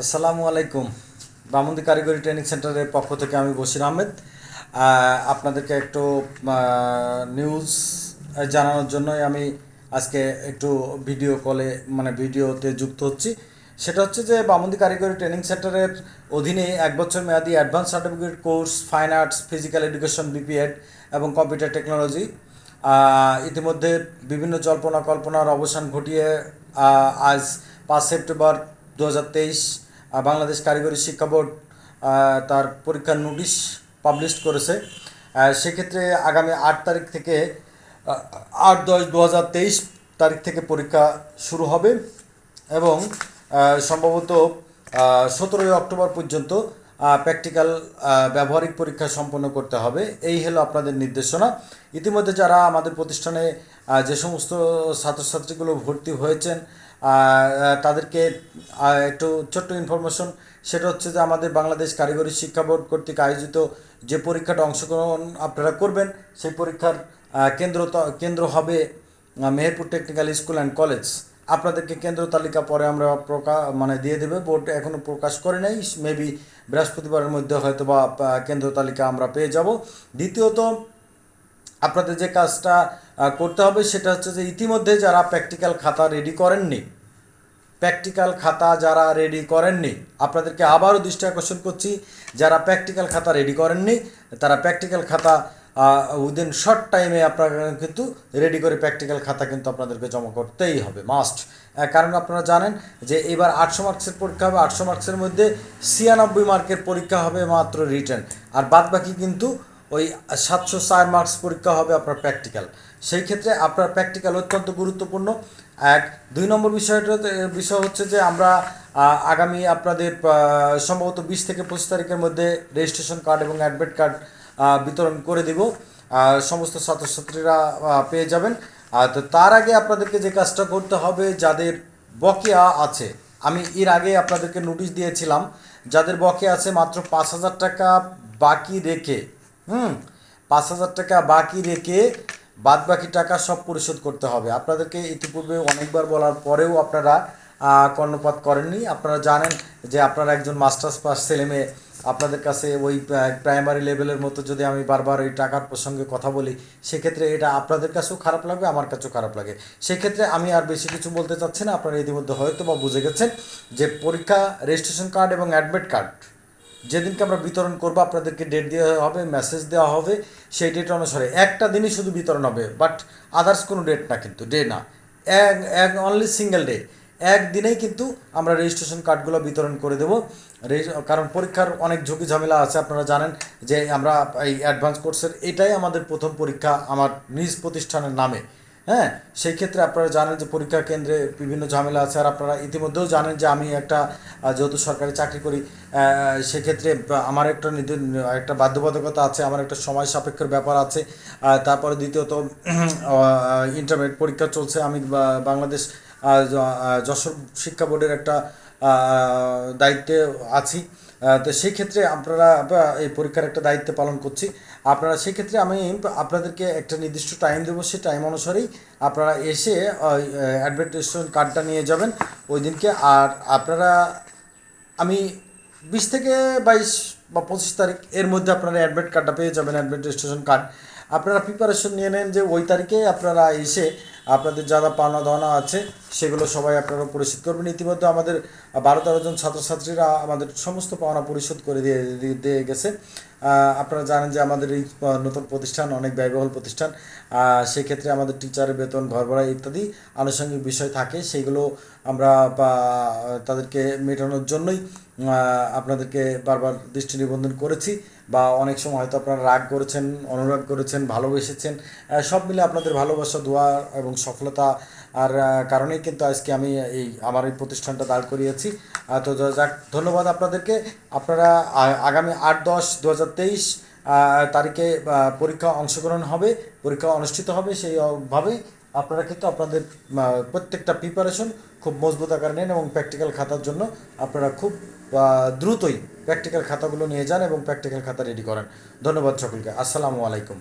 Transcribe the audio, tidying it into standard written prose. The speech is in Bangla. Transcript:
আসসালামু আলাইকুম। বামুন্দি কারিগরি ট্রেনিং সেন্টারের পক্ষ থেকে আমি বশির আহমেদ। আপনাদেরকে একটু নিউজ জানানোর জন্যই আমি আজকে একটু ভিডিও কলে ভিডিওতে যুক্ত হচ্ছি। সেটা হচ্ছে যে বামুন্দি কারিগরি ট্রেনিং সেন্টারের অধীনে 1 বছর মেয়াদী advance certificate course fine arts, physical education BPEd এবং কম্পিউটার টেকনোলজি ইতিমধ্যে বিভিন্ন জল্পনা কল্পনার অবসান ঘটিয়ে আজ 5 সেপ্টেম্বর 2023 বাংলাদেশ কারিগরি শিক্ষা বোর্ড তার পরীক্ষার নোটিশ পাবলিশ করেছে। সেক্ষেত্রে আগামী 8 তারিখ থেকে 8-10-2023 তারিখ থেকে পরীক্ষা শুরু হবে এবং সম্ভবত 17 অক্টোবর পর্যন্ত প্র্যাকটিক্যাল ব্যবহারিক পরীক্ষা সম্পন্ন করতে হবে। এই হলো আপনাদের নির্দেশনা। ইতিমধ্যে যারা আমাদের প্রতিষ্ঠানে যে সমস্ত ছাত্রছাত্রীগুলো ভর্তি হয়েছেন তাদেরকে একটু ছোট্ট ইনফরমেশন, সেটা হচ্ছে যে আমাদের বাংলাদেশ কারিগরি শিক্ষা বোর্ড কর্তৃক আয়োজিত যে পরীক্ষাটা অংশগ্রহণ আপনারা করবেন সেই পরীক্ষার কেন্দ্র হবে Meherpur technical school and college. আপনাদেরকে কেন্দ্র তালিকা পরে আমরা দিয়ে দেবে, বোর্ড এখনও প্রকাশ করে নাই। মেবি বৃহস্পতিবারের মধ্যে হয়তো বা কেন্দ্র তালিকা আমরা পেয়ে যাব। দ্বিতীয়ত আপনাদের যে কাজটা করতে হবে সেটা হচ্ছে যে ইতিমধ্যে যারা প্র্যাকটিক্যাল খাতা রেডি করেননি আপনাদেরকে আবারও দৃষ্টি আকর্ষণ করছি, যারা প্র্যাকটিক্যাল খাতা রেডি করেননি তারা প্র্যাকটিক্যাল খাতা উইদিন শর্ট টাইমে আপনারা কিন্তু রেডি করে প্র্যাকটিক্যাল খাতা কিন্তু আপনাদেরকে জমা করতেই হবে, মাস্ট। কারণ আপনারা জানেন যে এবার 800 মার্কসের পরীক্ষা হবে, 800 মার্কসের মধ্যে 96 মার্কের পরীক্ষা হবে মাত্র রিটেন, আর বাদবাকি কিন্তু ওই 704 মার্কস পরীক্ষা হবে আপনার প্র্যাকটিক্যাল। সেই ক্ষেত্রে আপনার প্র্যাকটিক্যাল অত্যন্ত গুরুত্বপূর্ণ। 2 নম্বর বিষয় হচ্ছে যে আমরা আগামী আপনাদের সম্ভবত 20 থেকে 25 তারিখের মধ্যে রেজিস্ট্রেশন কার্ড এবং অ্যাডমিট কার্ড বিতরণ করে দিব, সমস্ত ছাত্রছাত্রীরা পেয়ে যাবেন। তো তার আগে আপনাদেরকে যে কাজটা করতে হবে, যাদের বকেয়া আছে, আমি এর আগে আপনাদেরকে নোটিশ দিয়েছিলাম, যাদের বকেয়া আছে মাত্র 5,000 টাকা বাকি রেখে 5,000 টাকা বাকি রেখে বাদ বাকি টাকা সব পরিশোধ করতে হবে। আপনাদেরকে ইতিপূর্বে অনেকবার বলার পরেও আপনারা কর্ণপাত করেননি। আপনারা জানেন যে আপনারা একজন মাস্টার্স পাস ছেলে মেয়ে, আপনাদের কাছে ওই প্রাইমারি লেভেলের মতো যদি আমি বারবার ওই টাকার প্রসঙ্গে কথা বলি, সেক্ষেত্রে এটা আপনাদের কাছেও খারাপ লাগবে, আমার কাছেও খারাপ লাগে। সেক্ষেত্রে আমি আর বেশি কিছু বলতে চাচ্ছি না। আপনারা ইতিমধ্যে হয়তো বা বুঝে গেছেন যে পরীক্ষা রেজিস্ট্রেশন কার্ড এবং অ্যাডমিট কার্ড যেদিনকে আমরা বিতরণ করবো আপনাদেরকে ডেট দেওয়া হবে, মেসেজ দেওয়া হবে, সেই ডেট অনুসারে একটা দিনই শুধু বিতরণ হবে, বাট আদার্স কোনো ডেট না, কিন্তু ডে না, এক অনলি সিঙ্গেল ডে, একদিনেই কিন্তু আমরা রেজিস্ট্রেশন কার্ডগুলো বিতরণ করে দেবো। কারণ পরীক্ষার অনেক ঝুঁকি ঝামেলা আছে। আপনারা জানেন যে আমরা এই অ্যাডভান্স কোর্সের এটাই আমাদের প্রথম পরীক্ষা আমার নিজ প্রতিষ্ঠানের নামে। হ্যাঁ, সেই ক্ষেত্রে আপনারা জানেন যে পরীক্ষা কেন্দ্রে বিভিন্ন ঝামেলা আছে, আর আপনারা ইতিমধ্যেও জানেন যে আমি একটা যেহেতু সরকারি চাকরি করি, সেক্ষেত্রে আমার একটা বাধ্যবাধকতা আছে, আমার একটা সময় সাপেক্ষের ব্যাপার আছে। তারপরে দ্বিতীয়ত ইন্টারমিডিয়েট পরীক্ষা চলছে, আমি বাংলাদেশ যশোর শিক্ষা বোর্ডের একটা দায়িত্বে আছি। তো সেই ক্ষেত্রে আপনারা এই পরীক্ষার একটা দায়িত্ব পালন করছি। আপনারা সেক্ষেত্রে আমি আপনাদেরকে একটা নির্দিষ্ট টাইম দেবো, সেই টাইম অনুসারেই আপনারা এসে অ্যাডমিটেশন কার্ডটা নিয়ে যাবেন ওই দিনকে। আর আপনারা আমি 20 থেকে 22 বা 25 তারিখ এর মধ্যে আপনারা অ্যাডমিট কার্ডটা পেয়ে যাবেন, অ্যাডমিট রেজিস্ট্রেশন কার্ড। আপনারা প্রিপারেশন নিয়ে নেন যে ওই তারিখে আপনারা এসে আপনাদের যারা পাওনা দাওনা আছে সেগুলো সবাই আপনারা পরিশোধ করবেন। ইতিমধ্যে আমাদের 12-13 জন ছাত্রছাত্রীরা আমাদের সমস্ত পাওনা পরিশোধ করে দিয়ে গেছে। আপনারা জানেন যে আমাদের এই নতুন প্রতিষ্ঠান অনেক ব্যয়বহুল প্রতিষ্ঠান, সেক্ষেত্রে আমাদের টিচারের বেতন, ঘর ভাড়া ইত্যাদি আনুষঙ্গিক বিষয় থাকে, সেইগুলো আমরা তাদেরকে মেটানোর জন্যই আপনাদেরকে বারবার দৃষ্টি নিবন্ধন করেছি। বা অনেক সময় হয়তো আপনারা রাগ করেছেন, অনুরাগ করেছেন, ভালোবেসেছেন, সব মিলে আপনাদের ভালোবাসা, দোয়া এবং সফলতা আর কারণেই কিন্তু আজকে আমি আমার এই প্রতিষ্ঠানটা দাঁড় করিয়েছি। তো যাক, ধন্যবাদ আপনাদেরকে। আপনারা আগামী 8-10-2023 তারিখে পরীক্ষা অংশগ্রহণ হবে, পরীক্ষা অনুষ্ঠিত হবে। সেইভাবে আপনারা কিন্তু আপনাদের প্রত্যেকটা প্রিপারেশন খুব মজবুত আকারে নেন এবং প্র্যাকটিক্যাল খাতার জন্য আপনারা খুব দ্রুতই প্র্যাকটিক্যাল খাতাগুলো নিয়ে যান এবং প্র্যাকটিক্যাল খাতা রেডি করেন। ধন্যবাদ সকলকে। আসসালামু আলাইকুম।